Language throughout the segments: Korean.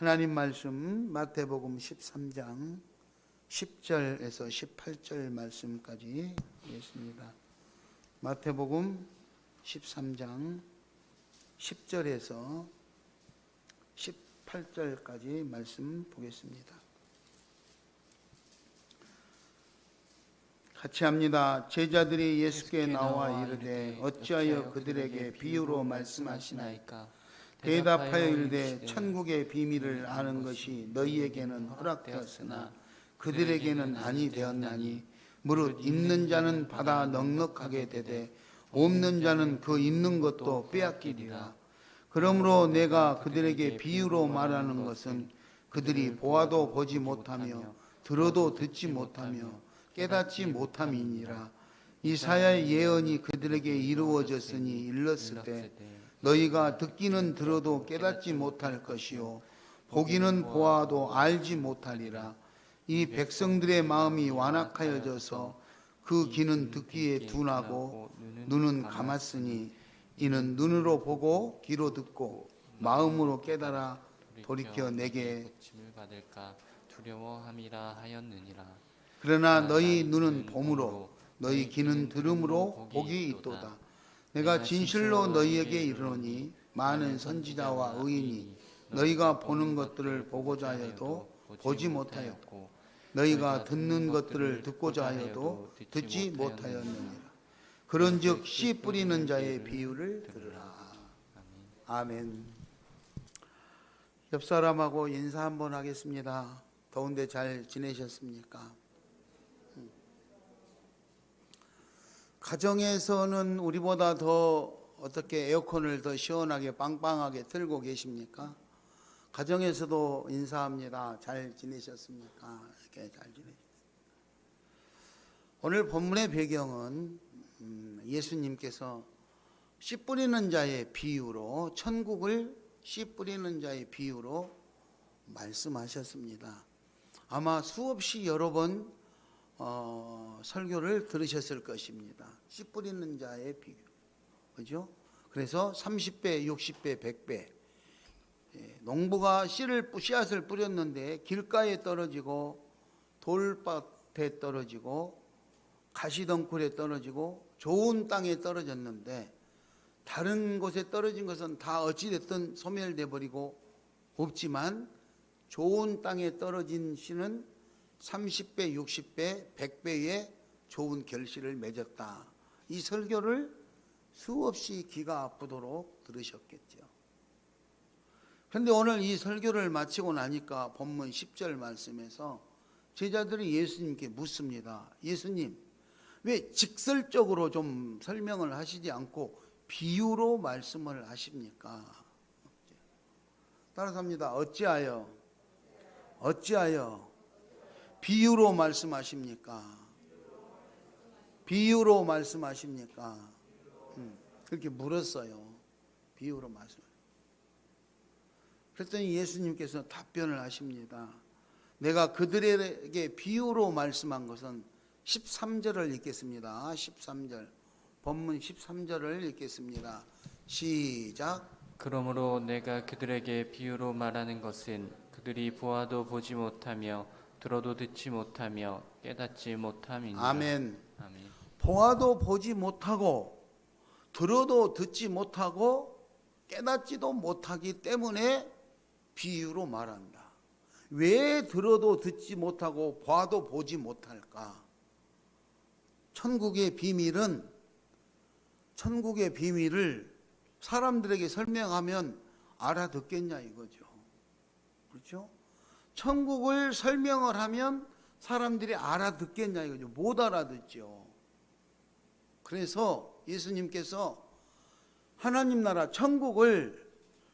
하나님 말씀 마태복음 13장 10절에서 18절 말씀까지 있습니다. 마태복음 13장 10절에서 18절까지 말씀 보겠습니다. 같이 합니다. 제자들이 예수께 나와 이르되 어찌하여 그들에게 비유로 말씀하시나이까? 대답하여 이르되 천국의 비밀을 아는 것이 너희에게는 허락되었으나 그들에게는 아니 되었나니 무릇 있는 자는 받아 넉넉하게 되되 없는 자는 그 있는 것도 빼앗기리라. 그러므로 내가 그들에게 비유로 말하는 것은 그들이 보아도 보지 못하며 들어도 듣지 못하며 깨닫지 못함이니라. 이사야의 예언이 그들에게 이루어졌으니 일렀을 때 너희가 듣기는 들어도 깨닫지 못할 것이요 보기는 보아도 알지 못하리라. 이 백성들의 마음이 완악하여져서 그 귀는 듣기에 둔하고 눈은 감았으니 이는 눈으로 보고 귀로 듣고 마음으로 깨달아 돌이켜 내게 고침을 받을까 두려워함이라 하였느니라. 그러나 너희 눈은 봄으로 너희 귀는 들음으로 복이 있도다. 내가 진실로 너희에게 이르노니 많은 선지자와 의인이 너희가 보는 것들을 보고자 하여도 보지 못하였고 너희가 듣는 것들을 듣고자 하여도 듣지 못하였느니라. 그런즉 씨 뿌리는 자의 비유를 들으라. 아멘. 옆 사람하고 인사 한번 하겠습니다. 더운데 잘 지내셨습니까? 가정에서는 우리보다 더 어떻게 에어컨을 더 시원하게 빵빵하게 틀고 계십니까? 가정에서도 인사합니다. 잘 지내셨습니까? 이렇게 잘 지내셨습니까? 오늘 본문의 배경은 예수님께서 씨 뿌리는 자의 비유로, 천국을 씨 뿌리는 자의 비유로 말씀하셨습니다. 아마 수없이 여러 번 설교를 들으셨을 것입니다. 씨 뿌리는 자의 비유, 그죠? 그래서 30배, 60배, 100배. 농부가 씨앗을 뿌렸는데 길가에 떨어지고 돌밭에 떨어지고 가시덩굴에 떨어지고 좋은 땅에 떨어졌는데 다른 곳에 떨어진 것은 다 어찌됐든 소멸돼 버리고 없지만 좋은 땅에 떨어진 씨는 30배, 60배, 100배의 좋은 결실을 맺었다. 이 설교를 수없이 귀가 아프도록 들으셨겠죠. 그런데 오늘 이 설교를 마치고 나니까 본문 10절 말씀에서 제자들이 예수님께 묻습니다. 예수님, 왜 직설적으로 좀 설명을 하시지 않고 비유로 말씀을 하십니까? 따라서 합니다. 어찌하여 비유로 말씀하십니까? 비유로 말씀하십니까? 그렇게 물었어요. 비유로 말씀. 그랬더니 예수님께서 답변을 하십니다. 내가 그들에게 비유로 말씀한 것은 13절을 읽겠습니다. 13절. 본문 13절을 읽겠습니다. 시작. 그러므로 내가 그들에게 비유로 말하는 것은 그들이 보아도 보지 못하며 들어도 듣지 못하며 깨닫지 못함이니라. 아멘. 아멘. 보아도 보지 못하고 들어도 듣지 못하고 깨닫지도 못하기 때문에 비유로 말한다. 왜 들어도 듣지 못하고 봐도 보지 못할까? 천국의 비밀을 사람들에게 설명하면 알아듣겠냐 이거죠. 그렇죠? 천국을 설명을 하면 사람들이 알아듣겠냐 이거죠. 못 알아듣죠. 그래서 예수님께서 하나님 나라 천국을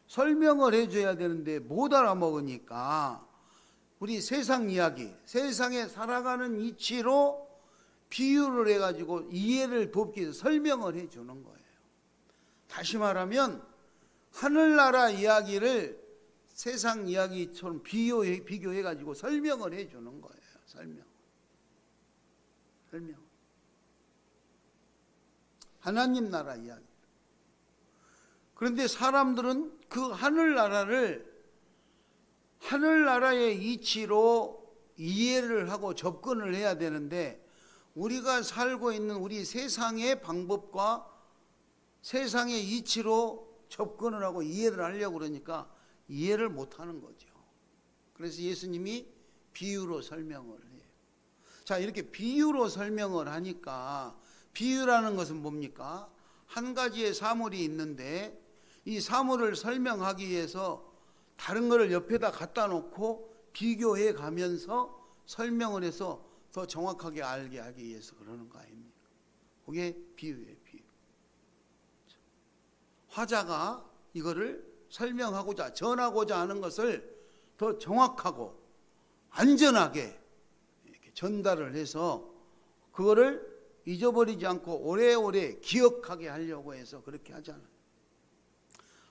설명을 해줘야 되는데 못 알아먹으니까 우리 세상 이야기, 세상에 살아가는 이치로 비유를 해가지고 이해를 돕기 위해서 설명을 해주는 거예요. 다시 말하면 하늘나라 이야기를 세상 이야기처럼 비교해가지고 설명을 해주는 거예요. 설명. 하나님 나라 이야기. 그런데 사람들은 그 하늘나라를 하늘나라의 이치로 이해를 하고 접근을 해야 되는데, 우리가 살고 있는 우리 세상의 방법과 세상의 이치로 접근을 하고 이해를 하려고 그러니까 이해를 못하는 거죠. 그래서 예수님이 비유로 설명을 해요. 자, 이렇게 비유로 설명을 하니까, 비유라는 것은 뭡니까? 한 가지의 사물이 있는데 이 사물을 설명하기 위해서 다른 거를 옆에다 갖다 놓고 비교해 가면서 설명을 해서 더 정확하게 알게 하기 위해서 그러는 거 아닙니까? 그게 비유예요, 비유. 화자가 이거를 설명하고자, 전하고자 하는 것을 더 정확하고 안전하게 이렇게 전달을 해서 그거를 잊어버리지 않고 오래오래 기억하게 하려고 해서 그렇게 하잖아요.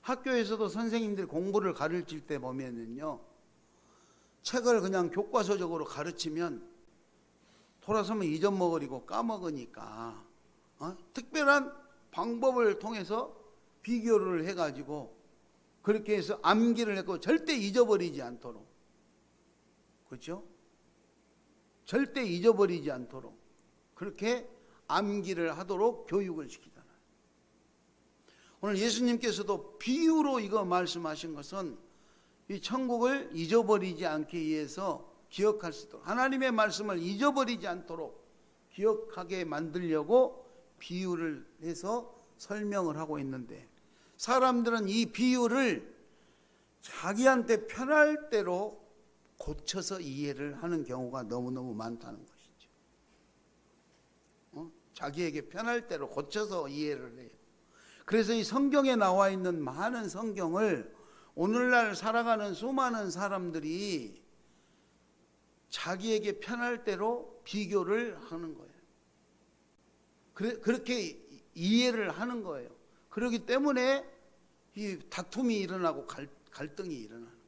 학교에서도 선생님들이 공부를 가르칠 때 보면은요, 책을 그냥 교과서적으로 가르치면 돌아서면 잊어먹으리고 까먹으니까 특별한 방법을 통해서 비교를 해가지고 그렇게 해서 암기를 했고 절대 잊어버리지 않도록, 그렇죠? 절대 잊어버리지 않도록 그렇게 암기를 하도록 교육을 시키잖아요. 오늘 예수님께서도 비유로 이거 말씀하신 것은 이 천국을 잊어버리지 않기 위해서 기억할 수 있도록, 하나님의 말씀을 잊어버리지 않도록 기억하게 만들려고 비유를 해서 설명을 하고 있는데, 사람들은 이 비유를 자기한테 편할 대로 고쳐서 이해를 하는 경우가 너무너무 많다는 것이죠. 자기에게 편할 대로 고쳐서 이해를 해요. 그래서 이 성경에 나와 있는 많은 성경을 오늘날 살아가는 수많은 사람들이 자기에게 편할 대로 비교를 하는 거예요. 그렇게 이해를 하는 거예요. 그렇기 때문에 이 다툼이 일어나고 갈등이 일어나는 거예요.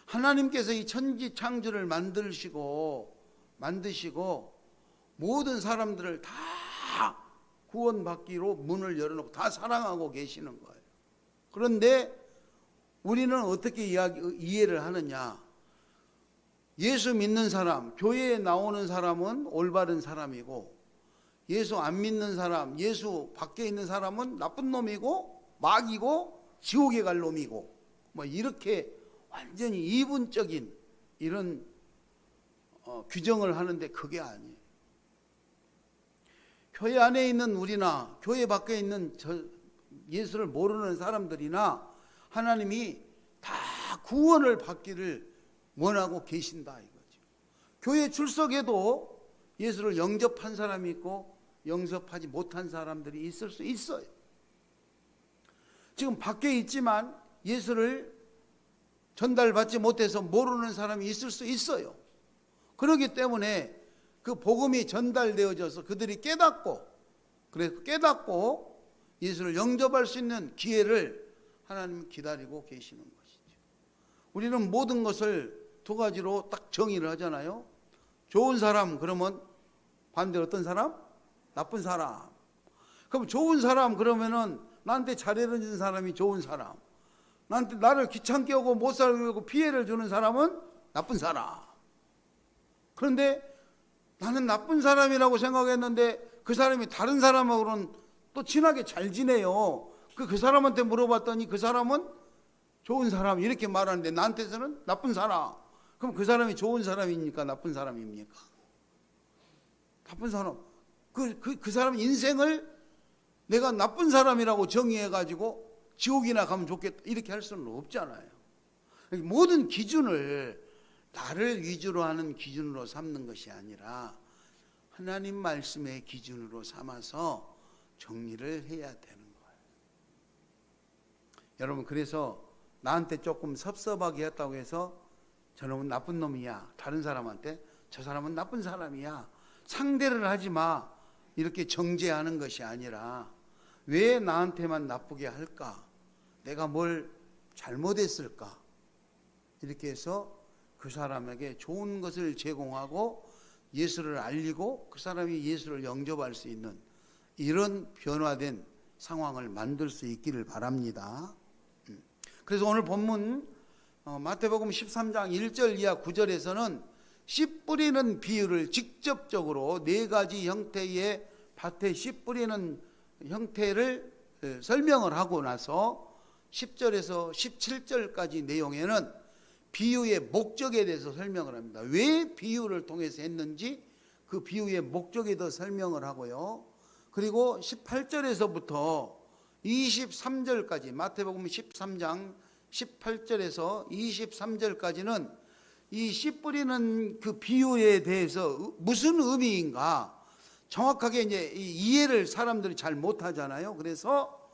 하나님께서 이 천지 창조를 만드시고 모든 사람들을 다 구원받기로 문을 열어놓고 다 사랑하고 계시는 거예요. 그런데 우리는 어떻게 이해를 하느냐? 예수 믿는 사람, 교회에 나오는 사람은 올바른 사람이고, 예수 안 믿는 사람, 예수 밖에 있는 사람은 나쁜 놈이고 마귀고 지옥에 갈 놈이고, 뭐 이렇게 완전히 이분적인 이런 규정을 하는데 그게 아니에요. 교회 안에 있는 우리나 교회 밖에 있는 예수를 모르는 사람들이나 하나님이 다 구원을 받기를 원하고 계신다 이거죠. 교회 출석에도 예수를 영접한 사람이 있고 영접하지 못한 사람들이 있을 수 있어요. 지금 밖에 있지만 예수를 전달받지 못해서 모르는 사람이 있을 수 있어요. 그렇기 때문에 그 복음이 전달되어져서 그들이 깨닫고 예수를 영접할 수 있는 기회를 하나님이 기다리고 계시는 것이죠. 우리는 모든 것을 두 가지로 딱 정의를 하잖아요. 좋은 사람 그러면 반대로 어떤 사람? 나쁜 사람. 그럼 좋은 사람 그러면은 나한테 잘해주는 사람이 좋은 사람, 나를 귀찮게 하고 못 살게 하고 피해를 주는 사람은 나쁜 사람. 그런데 나는 나쁜 사람이라고 생각했는데 그 사람이 다른 사람하고는 또 친하게 잘 지내요. 그 사람한테 물어봤더니 그 사람은 좋은 사람 이렇게 말하는데 나한테서는 나쁜 사람. 그럼 그 사람이 좋은 사람입니까? 나쁜 사람입니까? 나쁜 사람. 그 사람 인생을 내가 나쁜 사람이라고 정의해가지고 지옥이나 가면 좋겠다 이렇게 할 수는 없잖아요. 모든 기준을 나를 위주로 하는 기준으로 삼는 것이 아니라 하나님 말씀의 기준으로 삼아서 정리를 해야 되는 거예요. 여러분, 그래서 나한테 조금 섭섭하게 했다고 해서 저놈은 나쁜 놈이야, 다른 사람한테 저 사람은 나쁜 사람이야, 상대를 하지 마 이렇게 정죄하는 것이 아니라 왜 나한테만 나쁘게 할까? 내가 뭘 잘못했을까? 이렇게 해서 그 사람에게 좋은 것을 제공하고 예수를 알리고 그 사람이 예수를 영접할 수 있는 이런 변화된 상황을 만들 수 있기를 바랍니다. 그래서 오늘 본문 마태복음 13장 1절 이하 9절에서는 씨 뿌리는 비유를 직접적으로 네 가지 형태의 밭에 씨 뿌리는 형태를 설명을 하고 나서 10절에서 17절까지 내용에는 비유의 목적에 대해서 설명을 합니다. 왜 비유를 통해서 했는지 그 비유의 목적에 대해서 설명을 하고요. 그리고 18절에서부터 23절까지 마태복음 13장 18절에서 23절까지는 이 씨 뿌리는 그 비유에 대해서 무슨 의미인가 정확하게 이제 이해를 사람들이 잘 못하잖아요. 그래서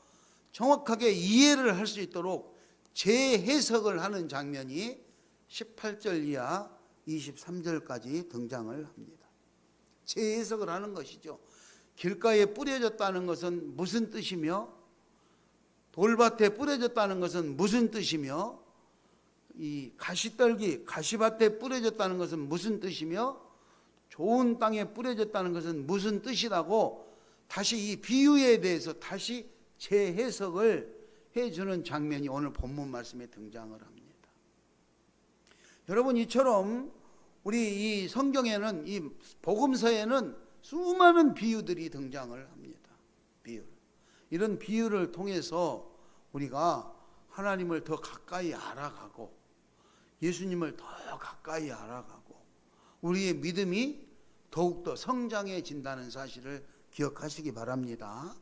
정확하게 이해를 할 수 있도록 재해석을 하는 장면이 18절 이하 23절까지 등장을 합니다. 재해석을 하는 것이죠. 길가에 뿌려졌다는 것은 무슨 뜻이며, 돌밭에 뿌려졌다는 것은 무슨 뜻이며, 이 가시떨기, 가시밭에 뿌려졌다는 것은 무슨 뜻이며, 좋은 땅에 뿌려졌다는 것은 무슨 뜻이라고 다시 이 비유에 대해서 다시 재해석을 해주는 장면이 오늘 본문 말씀에 등장을 합니다. 여러분, 이처럼 우리 이 성경에는, 이 복음서에는 수많은 비유들이 등장을 합니다. 비유. 이런 비유를 통해서 우리가 하나님을 더 가까이 알아가고 예수님을 더 가까이 알아가고 우리의 믿음이 더욱더 성장해진다는 사실을 기억하시기 바랍니다.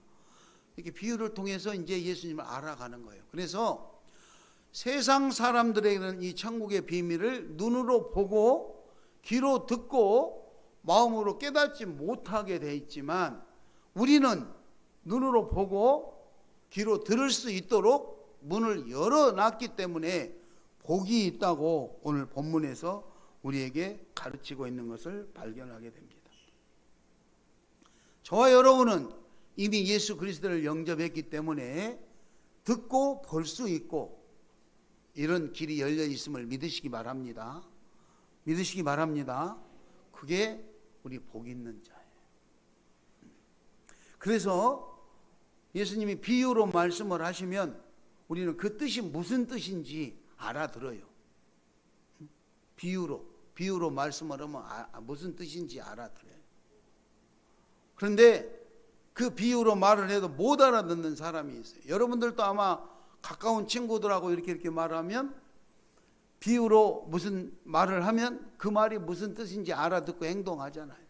이렇게 비유를 통해서 이제 예수님을 알아가는 거예요. 그래서 세상 사람들에게는 이 천국의 비밀을 눈으로 보고 귀로 듣고 마음으로 깨닫지 못하게 돼 있지만 우리는 눈으로 보고 귀로 들을 수 있도록 문을 열어놨기 때문에 복이 있다고 오늘 본문에서 우리에게 가르치고 있는 것을 발견하게 됩니다. 저와 여러분은 이미 예수 그리스도를 영접했기 때문에 듣고 볼 수 있고 이런 길이 열려 있음을 믿으시기 바랍니다. 믿으시기 바랍니다. 그게 우리 복 있는 자예요. 그래서 예수님이 비유로 말씀을 하시면 우리는 그 뜻이 무슨 뜻인지 알아들어요. 비유로 말씀을 하면 무슨 뜻인지 알아들어요. 그런데 그 비유로 말을 해도 못 알아듣는 사람이 있어요. 여러분들도 아마 가까운 친구들하고 이렇게 말하면 비유로 무슨 말을 하면 그 말이 무슨 뜻인지 알아듣고 행동하잖아요.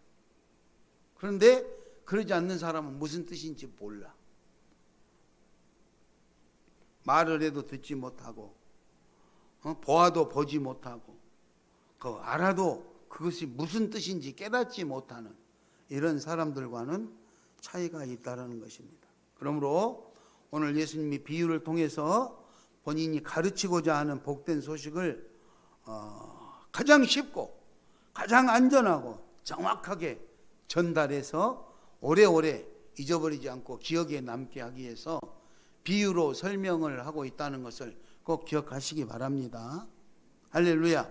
그런데 그러지 않는 사람은 무슨 뜻인지 몰라. 말을 해도 듣지 못하고 보아도 보지 못하고 알아도 그것이 무슨 뜻인지 깨닫지 못하는 이런 사람들과는 차이가 있다는 것입니다. 그러므로 오늘 예수님이 비유를 통해서 본인이 가르치고자 하는 복된 소식을 가장 쉽고 가장 안전하고 정확하게 전달해서 오래오래 잊어버리지 않고 기억에 남게 하기 위해서 비유로 설명을 하고 있다는 것을 꼭 기억하시기 바랍니다. 할렐루야.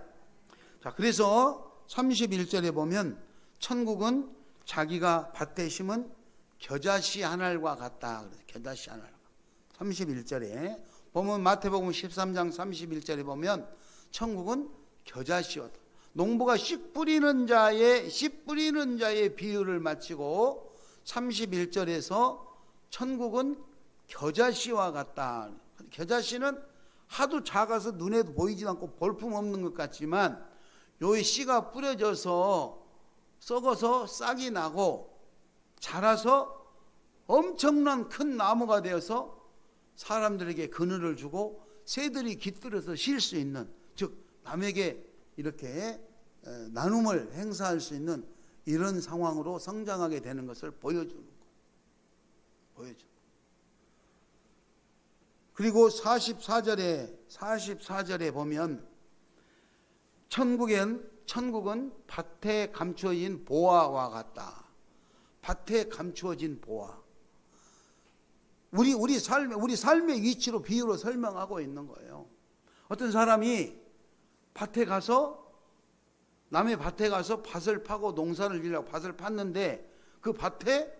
자, 그래서 31절에 보면 천국은 자기가 밭에 심은 겨자씨 한 알과 같다. 겨자씨 한 알. 31절에 보면 마태복음 13장 31절에 보면 천국은 겨자씨였다. 농부가 씨 뿌리는 자의 비유를 마치고 31절에서 천국은 겨자씨와 같다. 겨자씨는 하도 작아서 눈에도 보이지 않고 볼품없는 것 같지만 요 씨가 뿌려져서 썩어서 싹이 나고 자라서 엄청난 큰 나무가 되어서 사람들에게 그늘을 주고 새들이 깃들어서 쉴 수 있는, 즉 남에게 이렇게 나눔을 행사할 수 있는 이런 상황으로 성장하게 되는 것을 보여주는 거예요. 그리고 44절에 보면 천국은 밭에 감추어진 보화와 같다. 밭에 감추어진 보화. 우리 삶의 위치로 비유로 설명하고 있는 거예요. 어떤 사람이 남의 밭에 가서 밭을 파고 농사를 지으려고 밭을 팠는데 그 밭에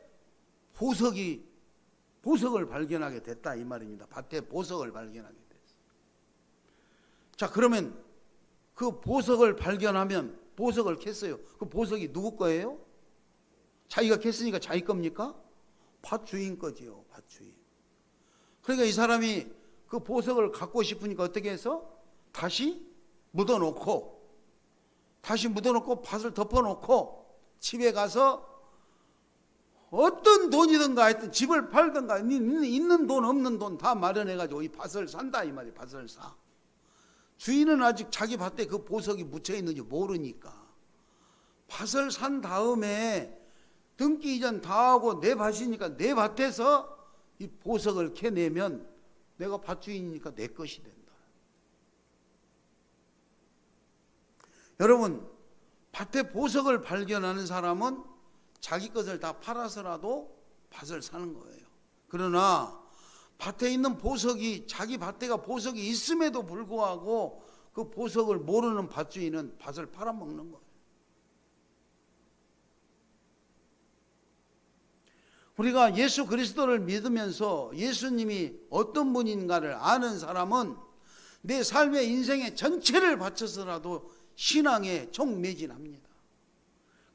보석을 발견하게 됐다 이 말입니다. 밭에 보석을 발견하게 됐어요. 자, 그러면 그 보석을 발견하면 보석을 캤어요. 그 보석이 누구 거예요? 자기가 캤으니까 자기 겁니까? 밭주인 거지요. 밭주인. 그러니까 이 사람이 그 보석을 갖고 싶으니까 어떻게 해서 다시 묻어놓고 밭을 덮어놓고 집에 가서 어떤 돈이든가 하여튼 집을 팔든가 있는 돈 없는 돈 다 마련해가지고 이 밭을 산다 이 말이에요. 밭을 사. 주인은 아직 자기 밭에 그 보석이 묻혀 있는지 모르니까 밭을 산 다음에 등기 이전 다 하고 내 밭이니까 내 밭에서 이 보석을 캐내면 내가 밭주인이니까 내 것이 된다. 여러분, 밭에 보석을 발견하는 사람은 자기 것을 다 팔아서라도 밭을 사는 거예요. 그러나 밭에 있는 보석이 자기 밭에가 보석이 있음에도 불구하고 그 보석을 모르는 밭주인은 밭을 팔아먹는 거예요. 우리가 예수 그리스도를 믿으면서 예수님이 어떤 분인가를 아는 사람은 내 삶의 인생의 전체를 바쳐서라도 신앙에 촉매진합니다.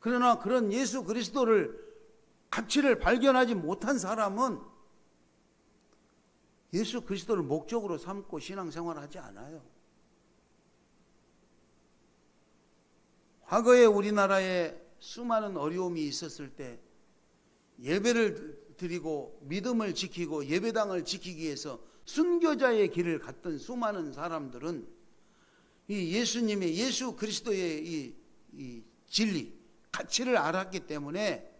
그러나 그런 예수 그리스도를 가치를 발견하지 못한 사람은 예수 그리스도를 목적으로 삼고 신앙생활을 하지 않아요. 과거에 우리나라에 수많은 어려움이 있었을 때 예배를 드리고 믿음을 지키고 예배당을 지키기 위해서 순교자의 길을 갔던 수많은 사람들은 이 예수님의 예수 그리스도의 이 진리, 가치를 알았기 때문에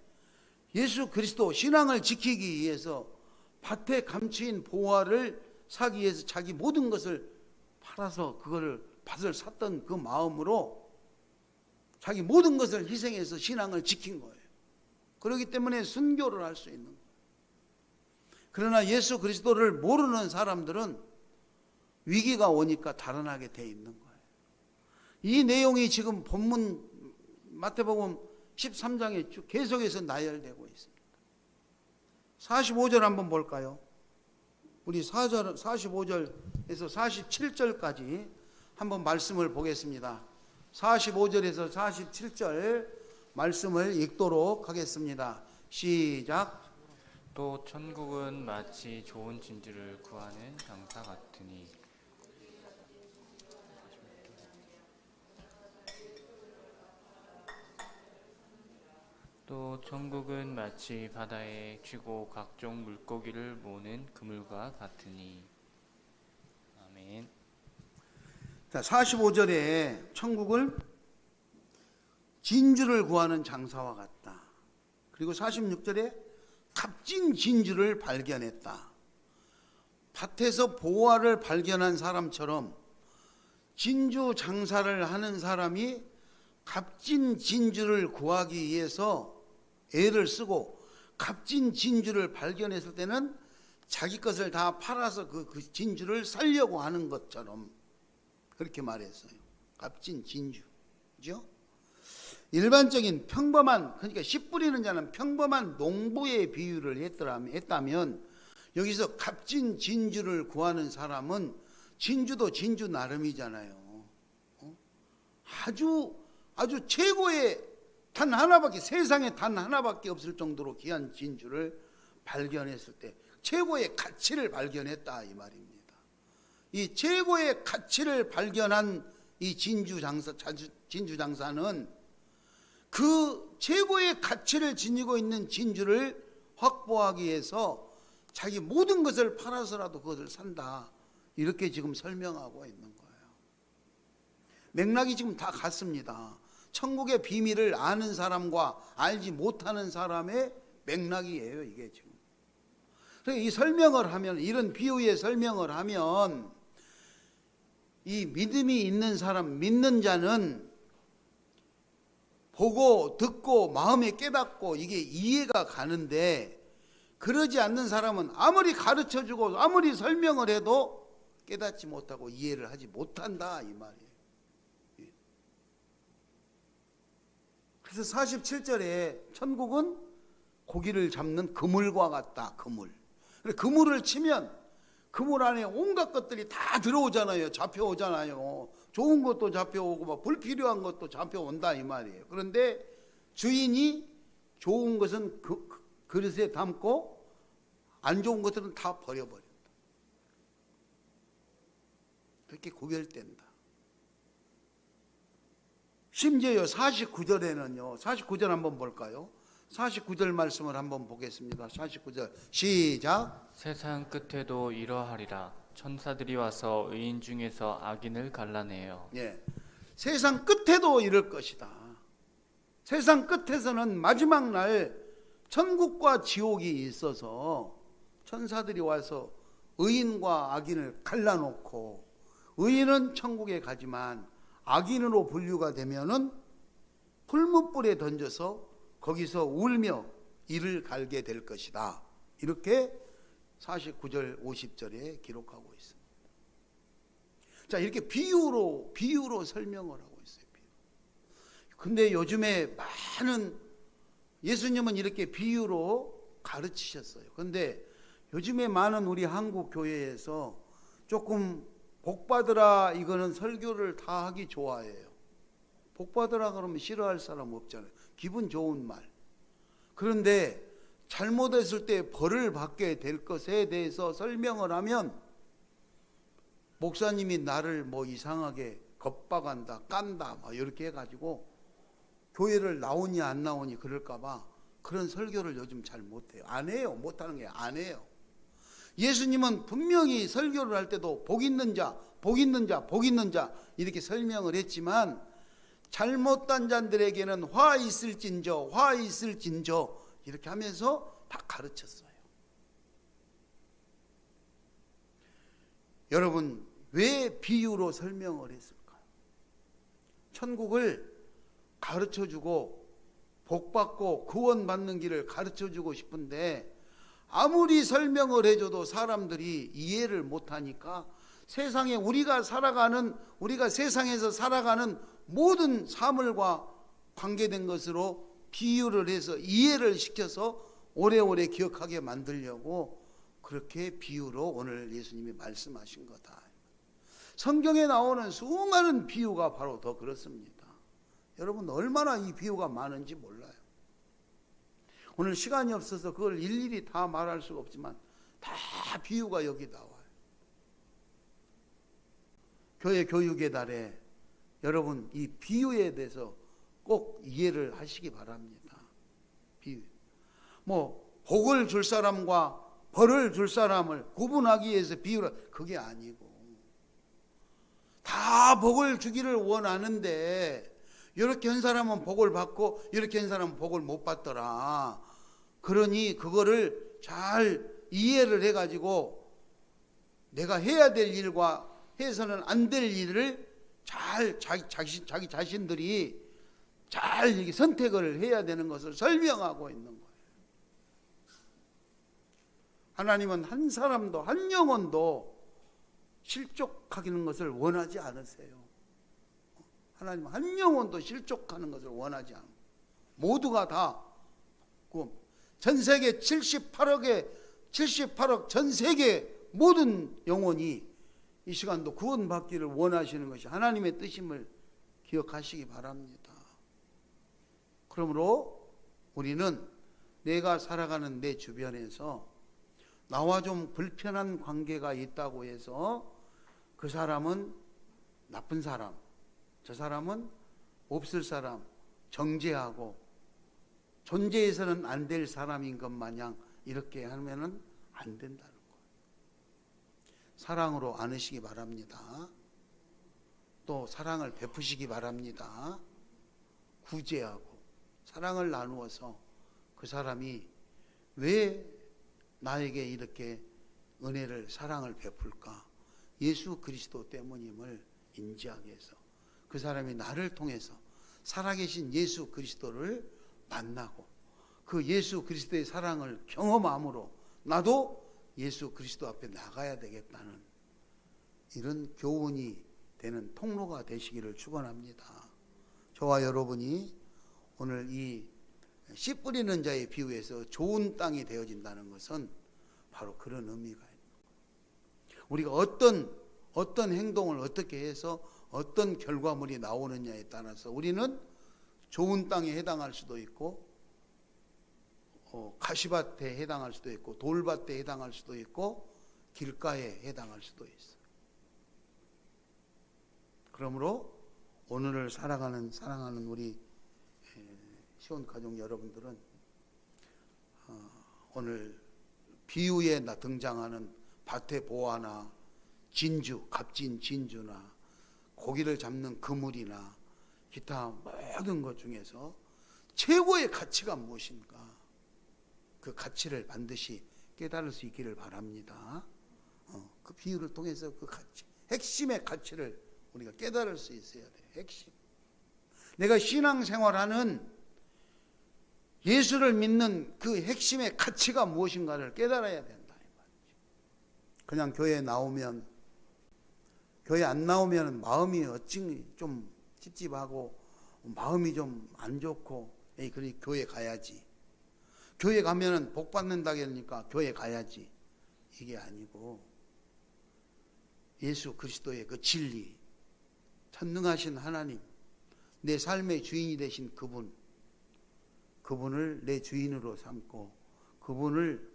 예수 그리스도 신앙을 지키기 위해서 밭에 감추인 보화를 사기 위해서 자기 모든 것을 팔아서 그거를 밭을 샀던 그 마음으로 자기 모든 것을 희생해서 신앙을 지킨 거예요. 그렇기 때문에 순교를 할 수 있는 거예요. 그러나 예수 그리스도를 모르는 사람들은 위기가 오니까 달아나게 돼 있는 거예요. 이 내용이 지금 본문 마태복음 13장에 쭉 계속해서 나열되고 있습니다. 45절 한번 볼까요? 우리 45절에서 47절까지 한번 말씀을 보겠습니다. 45절에서 47절 말씀을 읽도록 하겠습니다. 시작. 또 천국은 마치 좋은 진주를 구하는 장사 같으니 또 천국은 마치 바다에 쥐고 각종 물고기를 모으는 그물과 같으니. 아멘. 자, 45절에 천국을 진주를 구하는 장사와 같다. 그리고 46절에 값진 진주를 발견했다. 밭에서 보화를 발견한 사람처럼 진주 장사를 하는 사람이 값진 진주를 구하기 위해서 애를 쓰고 값진 진주를 발견했을 때는 자기 것을 다 팔아서 그 진주를 살려고 하는 것처럼 그렇게 말했어요. 값진 진주. 그죠? 일반적인 평범한, 그러니까 씨 뿌리는 자는 평범한 농부의 비유를 했다면 여기서 값진 진주를 구하는 사람은 진주도 진주 나름이잖아요. 아주 최고의 단 하나밖에, 세상에 단 하나밖에 없을 정도로 귀한 진주를 발견했을 때 최고의 가치를 발견했다 이 말입니다. 이 최고의 가치를 발견한 이 진주 장사는 그 최고의 가치를 지니고 있는 진주를 확보하기 위해서 자기 모든 것을 팔아서라도 그것을 산다. 이렇게 지금 설명하고 있는 거예요. 맥락이 지금 다 같습니다. 천국의 비밀을 아는 사람과 알지 못하는 사람의 맥락이에요, 이게 지금. 그래서 이 설명을 하면, 이런 비유의 설명을 하면 이 믿음이 있는 사람, 믿는 자는 보고 듣고 마음에 깨닫고 이게 이해가 가는데, 그러지 않는 사람은 아무리 가르쳐주고 아무리 설명을 해도 깨닫지 못하고 이해를 하지 못한다 이 말이에요. 그래서 47절에 천국은 고기를 잡는 그물과 같다. 그물. 그물을 치면 그물 안에 온갖 것들이 다 들어오잖아요. 잡혀오잖아요. 좋은 것도 잡혀오고 막 불필요한 것도 잡혀온다 이 말이에요. 그런데 주인이 좋은 것은 그릇에 담고 안 좋은 것들은 다 버려버린다. 그렇게 구별된다. 심지어요 49절에는요 49절 한번 볼까요? 49절 말씀을 한번 보겠습니다. 49절 시작. 세상 끝에도 이러하리라. 천사들이 와서 의인 중에서 악인을 갈라내요. 예, 세상 끝에도 이럴 것이다. 세상 끝에서는 마지막 날 천국과 지옥이 있어서 천사들이 와서 의인과 악인을 갈라놓고 의인은 천국에 가지만 악인으로 분류가 되면은 풀무불에 던져서 거기서 울며 이를 갈게 될 것이다. 이렇게 49절 50절에 기록하고 있습니다. 자, 이렇게 비유로 설명을 하고 있어요. 근데 요즘에 많은 예수님은 이렇게 비유로 가르치셨어요. 근데 요즘에 많은 우리 한국 교회에서 조금 복받으라 이거는 설교를 다 하기 좋아해요. 복받으라 그러면 싫어할 사람 없잖아요. 기분 좋은 말. 그런데 잘못했을 때 벌을 받게 될 것에 대해서 설명을 하면 목사님이 나를 뭐 이상하게 겁박한다, 깐다 막 이렇게 해가지고 교회를 나오니 안 나오니 그럴까봐 그런 설교를 요즘 잘 못해요. 안 해요. 못하는 게 안 해요. 예수님은 분명히 설교를 할 때도 복 있는 자, 복 있는 자, 복 있는 자 이렇게 설명을 했지만 잘못된 자들에게는 화 있을진저, 화 있을진저 이렇게 하면서 다 가르쳤어요. 여러분 왜 비유로 설명을 했을까요? 천국을 가르쳐주고 복받고 구원받는 길을 가르쳐주고 싶은데 아무리 설명을 해줘도 사람들이 이해를 못하니까 세상에 우리가 세상에서 살아가는 모든 사물과 관계된 것으로 비유를 해서 이해를 시켜서 오래오래 기억하게 만들려고 그렇게 비유로 오늘 예수님이 말씀하신 거다. 성경에 나오는 수많은 비유가 바로 더 그렇습니다. 여러분 얼마나 이 비유가 많은지 몰라요. 오늘 시간이 없어서 그걸 일일이 다 말할 수가 없지만 다 비유가 여기 나와요. 교회 교육의 달에 여러분 이 비유에 대해서 꼭 이해를 하시기 바랍니다. 비유. 뭐 복을 줄 사람과 벌을 줄 사람을 구분하기 위해서 비유를 그게 아니고 다 복을 주기를 원하는데 이렇게 한 사람은 복을 받고 이렇게 한 사람은 복을 못 받더라. 그러니 그거를 잘 이해를 해가지고 내가 해야 될 일과 해서는 안 될 일을 잘 자기 자신들이 잘 이렇게 선택을 해야 되는 것을 설명하고 있는 거예요. 하나님은 한 사람도 한 영혼도 실족하는 것을 원하지 않으세요. 하나님은 한 영혼도 실족하는 것을 원하지 않아요. 모두가 다 전 세계 78억 전 세계 모든 영혼이 이 시간도 구원받기를 원하시는 것이 하나님의 뜻임을 기억하시기 바랍니다. 그러므로 우리는 내가 살아가는 내 주변에서 나와 좀 불편한 관계가 있다고 해서 그 사람은 나쁜 사람, 저 사람은 없을 사람, 정죄하고 존재해서는 안 될 사람인 것 마냥 이렇게 하면은 안 된다는 거예요. 사랑으로 안으시기 바랍니다. 또 사랑을 베푸시기 바랍니다. 구제하고 사랑을 나누어서 그 사람이 왜 나에게 이렇게 은혜를 사랑을 베풀까? 예수 그리스도 때문임을 인지하게 해서 그 사람이 나를 통해서 살아계신 예수 그리스도를 만나고 그 예수 그리스도의 사랑을 경험함으로 나도 예수 그리스도 앞에 나가야 되겠다는 이런 교훈이 되는 통로가 되시기를 축원합니다. 저와 여러분이 오늘 이 씨 뿌리는 자의 비유에서 좋은 땅이 되어진다는 것은 바로 그런 의미가 있는 거예요. 우리가 어떤 행동을 어떻게 해서 어떤 결과물이 나오느냐에 따라서 우리는 좋은 땅에 해당할 수도 있고 가시밭에 해당할 수도 있고 돌밭에 해당할 수도 있고 길가에 해당할 수도 있어요. 그러므로 오늘을 사랑하는 우리 시온 가족 여러분들은 오늘 비유에 등장하는 밭의 보화나 진주, 값진 진주나 고기를 잡는 그물이나 기타 모든 것 중에서 최고의 가치가 무엇인가, 그 가치를 반드시 깨달을 수 있기를 바랍니다. 그 비유를 통해서 그 가치, 핵심의 가치를 우리가 깨달을 수 있어야 돼요. 핵심. 내가 신앙생활하는 예수를 믿는 그 핵심의 가치가 무엇인가를 깨달아야 된다. 그냥 교회에 나오면, 교회 안 나오면 마음이 어찌 좀 찝찝하고 마음이 좀 안 좋고, 그러니 교회 가야지. 교회 가면은 복 받는다 그러니까 교회 가야지. 이게 아니고 예수 그리스도의 그 진리, 전능하신 하나님, 내 삶의 주인이 되신 그분을 내 주인으로 삼고 그분을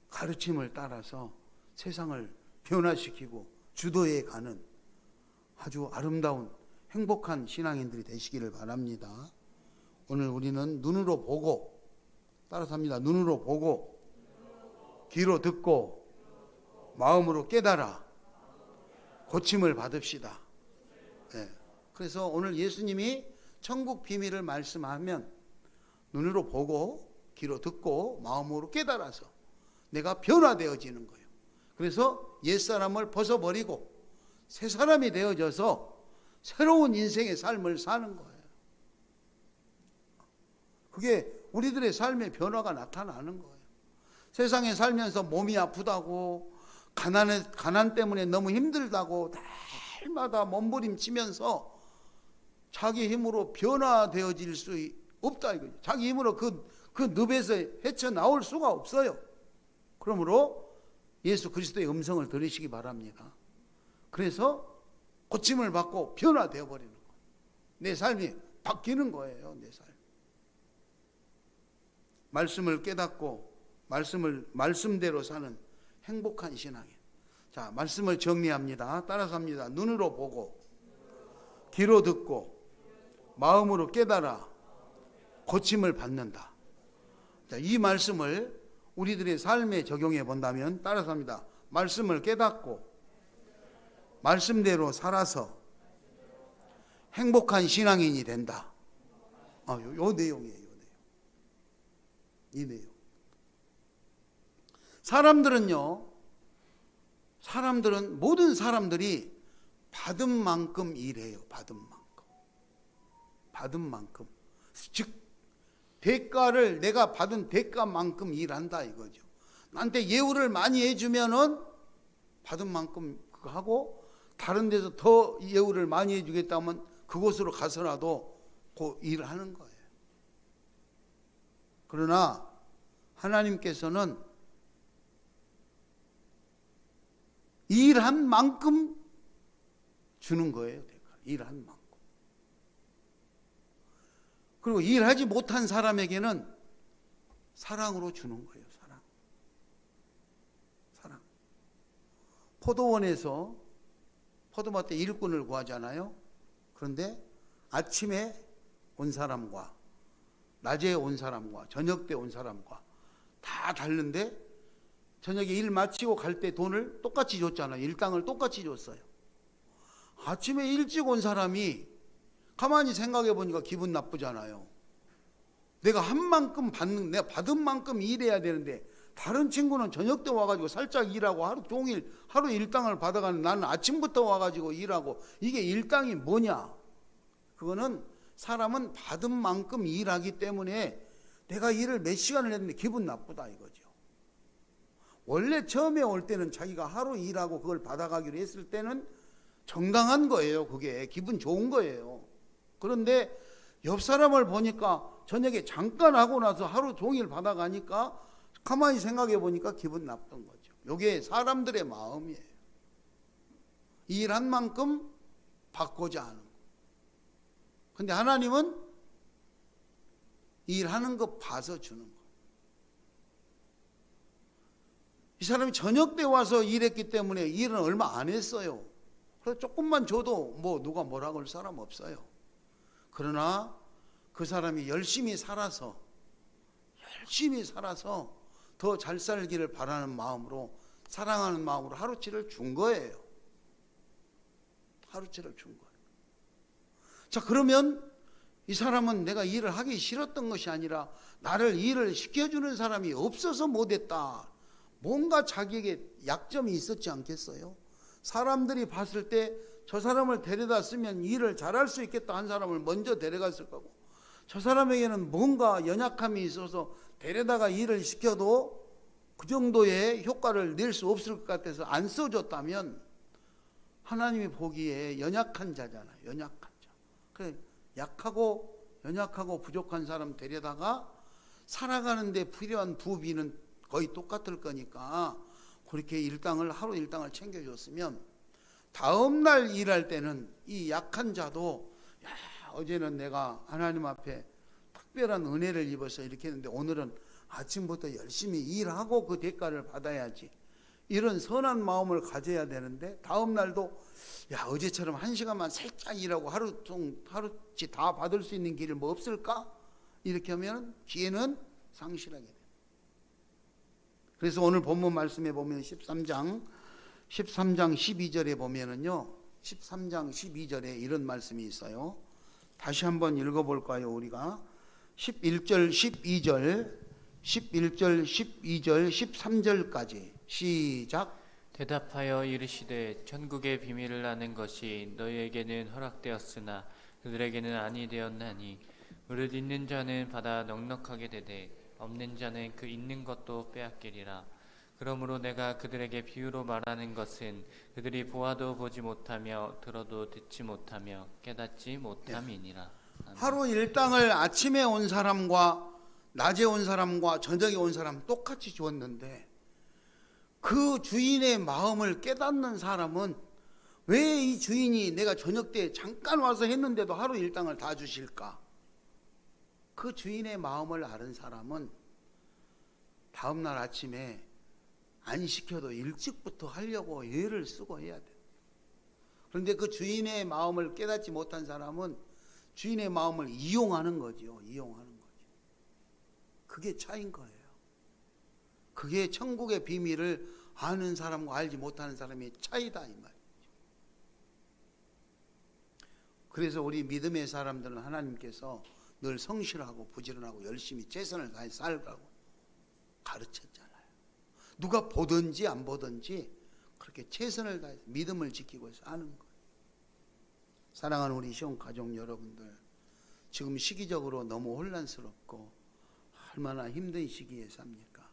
가르침을 따라서 세상을 변화시키고 주도해 가는 아주 아름다운 행복한 신앙인들이 되시기를 바랍니다. 오늘 우리는 눈으로 보고, 따라서 합니다. 눈으로 보고, 귀로 듣고, 마음으로 깨달아 고침을 받읍시다. 네. 그래서 오늘 예수님이 천국 비밀을 말씀하면 눈으로 보고, 귀로 듣고, 마음으로 깨달아서 내가 변화되어지는 거예요. 그래서 옛사람을 벗어버리고 새 사람이 되어져서 새로운 인생의 삶을 사는 거예요. 그게 우리들의 삶의 변화가 나타나는 거예요. 세상에 살면서 몸이 아프다고, 가난 때문에 너무 힘들다고 날마다 몸부림치면서 자기 힘으로 변화되어질 수 없다 이거죠. 자기 힘으로 그 늪에서 헤쳐나올 수가 없어요. 그러므로 예수 그리스도의 음성을 들으시기 바랍니다. 그래서 고침을 받고 변화되어 버리는 거예요. 내 삶이 바뀌는 거예요. 내 삶. 말씀을 깨닫고 말씀대로 사는 행복한 신앙이에요. 자, 말씀을 정리합니다. 따라서 합니다. 눈으로 보고, 귀로 듣고, 마음으로 깨달아 고침을 받는다. 자, 이 말씀을 우리들의 삶에 적용해 본다면 따라서 합니다. 말씀을 깨닫고 말씀대로 살아서 행복한 신앙인이 된다. 요 내용이에요. 이 내용. 모든 사람들이 받은 만큼 일해요. 받은 만큼. 즉 대가를 내가 받은 대가만큼 일한다 이거죠. 나한테 예우를 많이 해주면은 받은 만큼 그거 하고, 다른 데서 더 예우를 많이 해주겠다면 그곳으로 가서라도 그 일을 하는 거예요. 그러나 하나님께서는 일한 만큼 주는 거예요. 일한 만큼. 그리고 일하지 못한 사람에게는 사랑으로 주는 거예요. 사랑. 포도원에서 포도밭에 일꾼을 구하잖아요. 그런데 아침에 온 사람과 낮에 온 사람과 저녁 때 온 사람과 다 다른데 저녁에 일 마치고 갈 때 돈을 똑같이 줬잖아요. 일당을 똑같이 줬어요. 아침에 일찍 온 사람이 가만히 생각해 보니까 기분 나쁘잖아요. 내가 내가 받은 만큼 일해야 되는데 다른 친구는 저녁 때 와가지고 살짝 일하고 하루 종일 하루 일당을 받아가는 나는 아침부터 와가지고 일하고, 이게 일당이 뭐냐? 그거는 사람은 받은 만큼 일하기 때문에 내가 일을 몇 시간을 했는데 기분 나쁘다 이거죠. 원래 처음에 올 때는 자기가 하루 일하고 그걸 받아가기로 했을 때는 정당한 거예요. 그게 기분 좋은 거예요. 그런데 옆 사람을 보니까 저녁에 잠깐 하고 나서 하루 종일 받아가니까 가만히 생각해 보니까 기분 나쁜 거죠. 이게 사람들의 마음이에요. 일한 만큼 받고자 하는 거. 근데 하나님은 일하는 거 봐서 주는 거. 이 사람이 저녁 때 와서 일했기 때문에 일은 얼마 안 했어요. 그래서 조금만 줘도 뭐 누가 뭐라고 할 사람 없어요. 그러나 그 사람이 열심히 살아서 더 잘 살기를 바라는 마음으로, 사랑하는 마음으로 하루치를 준 거예요. 하루치를 준 거예요. 자, 그러면 이 사람은 내가 일을 하기 싫었던 것이 아니라 나를 일을 시켜주는 사람이 없어서 못했다. 뭔가 자기에게 약점이 있었지 않겠어요? 사람들이 봤을 때 저 사람을 데려다 쓰면 일을 잘할 수 있겠다 한 사람을 먼저 데려갔을 거고, 저 사람에게는 뭔가 연약함이 있어서 데려다가 일을 시켜도 그 정도의 효과를 낼 수 없을 것 같아서 안 써줬다면 하나님이 보기에 연약한 자잖아요. 연약한 자. 그래, 약하고 연약하고 부족한 사람 데려다가 살아가는 데 필요한 부비는 거의 똑같을 거니까 그렇게 하루 일당을 챙겨줬으면 다음 날 일할 때는 이 약한 자도, 야, 어제는 내가 하나님 앞에 특별한 은혜를 입어서 이렇게 했는데 오늘은 아침부터 열심히 일하고 그 대가를 받아야지, 이런 선한 마음을 가져야 되는데 다음 날도 야, 어제처럼 1시간만 살짝 일하고 하루치 다 받을 수 있는 길이 뭐 없을까? 이렇게 하면 기회는 상실하게 돼요. 그래서 오늘 본문 말씀에 보면 13장 12절에 보면은요, 13장 12절에 이런 말씀이 있어요. 다시 한번 읽어볼까요? 우리가 11절 12절 13절까지 시작. 대답하여 이르시되 천국의 비밀을 아는 것이 너희에게는 허락되었으나 그들에게는 아니 되었나니 무릇 있는 자는 받아 넉넉하게 되되 없는 자는 그 있는 것도 빼앗기리라. 그러므로 내가 그들에게 비유로 말하는 것은 그들이 보아도 보지 못하며 들어도 듣지 못하며 깨닫지 못함이니라. 아멘. 하루 일당을 아침에 온 사람과 낮에 온 사람과 저녁에 온 사람 똑같이 주었는데 그 주인의 마음을 깨닫는 사람은 왜 이 주인이 내가 저녁 때 잠깐 와서 했는데도 하루 일당을 다 주실까? 그 주인의 마음을 아는 사람은 다음날 아침에 안 시켜도 일찍부터 하려고 애를 쓰고 해야 돼. 그런데 그 주인의 마음을 깨닫지 못한 사람은 주인의 마음을 이용하는 거죠. 이용하는 거죠. 그게 차이인 거예요. 그게 천국의 비밀을 아는 사람과 알지 못하는 사람의 차이다, 이 말이죠. 그래서 우리 믿음의 사람들은 하나님께서 늘 성실하고 부지런하고 열심히 최선을 다해 살라고 가르쳤잖아요. 누가 보든지 안 보든지 그렇게 최선을 다해 믿음을 지키고 사는 거예요. 사랑하는 우리 시온 가족 여러분들, 지금 시기적으로 너무 혼란스럽고 얼마나 힘든 시기에 삽니까?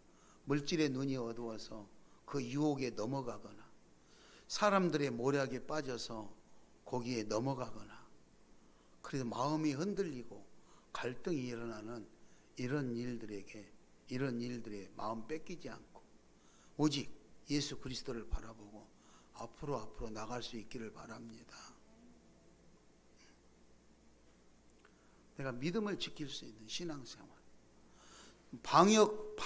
물질의 눈이 어두워서 그 유혹에 넘어가거나 사람들의 모략에 빠져서 거기에 넘어가거나 그래서 마음이 흔들리고 갈등이 일어나는 이런 일들에 마음 뺏기지 않고 오직 예수 그리스도를 바라보고 앞으로 나갈 수 있기를 바랍니다. 내가 믿음을 지킬 수 있는 신앙생활, 방역,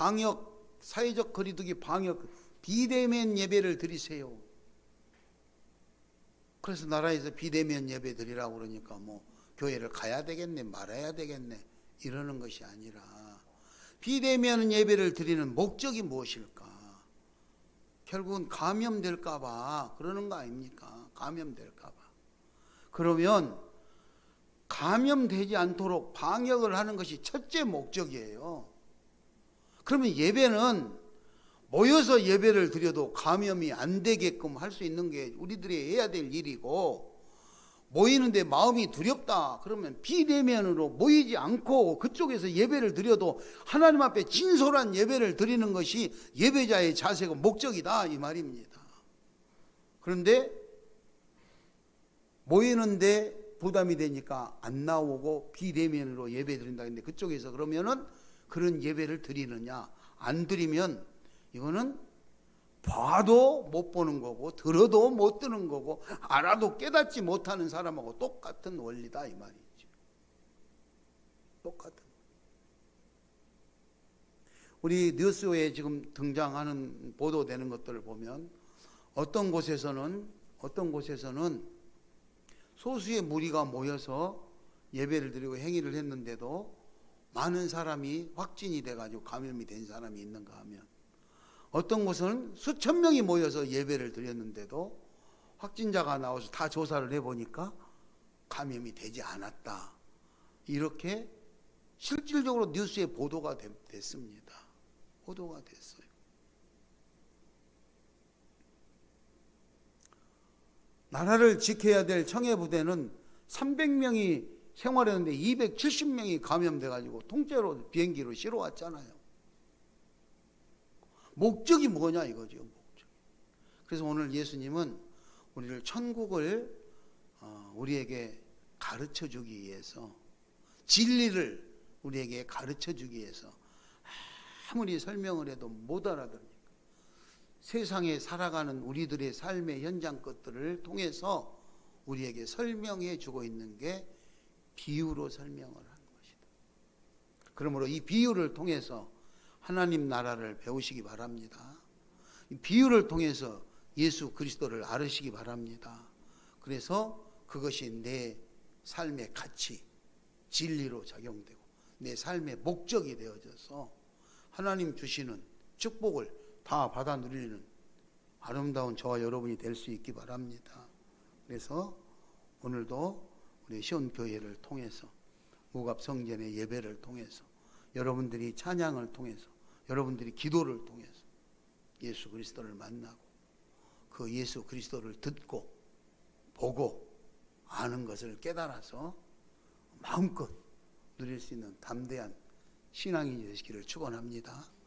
사회적 거리두기 방역, 비대면 예배를 드리세요. 그래서 나라에서 비대면 예배 드리라고 그러니까 뭐 교회를 가야 되겠네 말아야 되겠네 이러는 것이 아니라 비대면 예배를 드리는 목적이 무엇일까? 결국은 감염될까 봐 그러는 거 아닙니까? 감염될까 봐. 그러면 감염되지 않도록 방역을 하는 것이 첫째 목적이에요. 그러면 예배는 모여서 예배를 드려도 감염이 안 되게끔 할 수 있는 게 우리들이 해야 될 일이고, 모이는데 마음이 두렵다 그러면 비대면으로 모이지 않고 그쪽에서 예배를 드려도 하나님 앞에 진솔한 예배를 드리는 것이 예배자의 자세고 목적이다 이 말입니다. 그런데 모이는데 부담이 되니까 안 나오고 비대면으로 예배 드린다 했는데 그쪽에서 그러면은 그런 예배를 드리느냐? 안 드리면 이거는 봐도 못 보는 거고 들어도 못 듣는 거고 알아도 깨닫지 못하는 사람하고 똑같은 원리다 이 말이죠. 똑같은. 우리 뉴스에 지금 등장하는 보도되는 것들을 보면 어떤 곳에서는 소수의 무리가 모여서 예배를 드리고 행위를 했는데도 많은 사람이 확진이 돼가지고 감염이 된 사람이 있는가 하면, 어떤 곳은 수천 명이 모여서 예배를 드렸는데도 확진자가 나와서 다 조사를 해보니까 감염이 되지 않았다. 이렇게 실질적으로 뉴스에 보도가 됐습니다. 보도가 됐어요. 나라를 지켜야 될 청해부대는 300명이 생활했는데 270명이 감염돼가지고 통째로 비행기로 실어 왔잖아요. 목적이 뭐냐 이거죠. 목적. 그래서 오늘 예수님은 우리를 천국을 우리에게 가르쳐 주기 위해서, 진리를 우리에게 가르쳐 주기 위해서 아무리 설명을 해도 못 알아듣니까 세상에 살아가는 우리들의 삶의 현장 것들을 통해서 우리에게 설명해 주고 있는 게 비유로 설명을 하는 것이다. 그러므로 이 비유를 통해서 하나님 나라를 배우시기 바랍니다. 이 비유를 통해서 예수 그리스도를 알으시기 바랍니다. 그래서 그것이 내 삶의 가치, 진리로 작용되고 내 삶의 목적이 되어져서 하나님 주시는 축복을 다 받아 누리는 아름다운 저와 여러분이 될 수 있기 바랍니다. 그래서 오늘도 우리 시온교회를 통해서, 무갑성전의 예배를 통해서, 여러분들이 찬양을 통해서, 여러분들이 기도를 통해서 예수 그리스도를 만나고 그 예수 그리스도를 듣고 보고 아는 것을 깨달아서 마음껏 누릴 수 있는 담대한 신앙이 되시기를 축원합니다.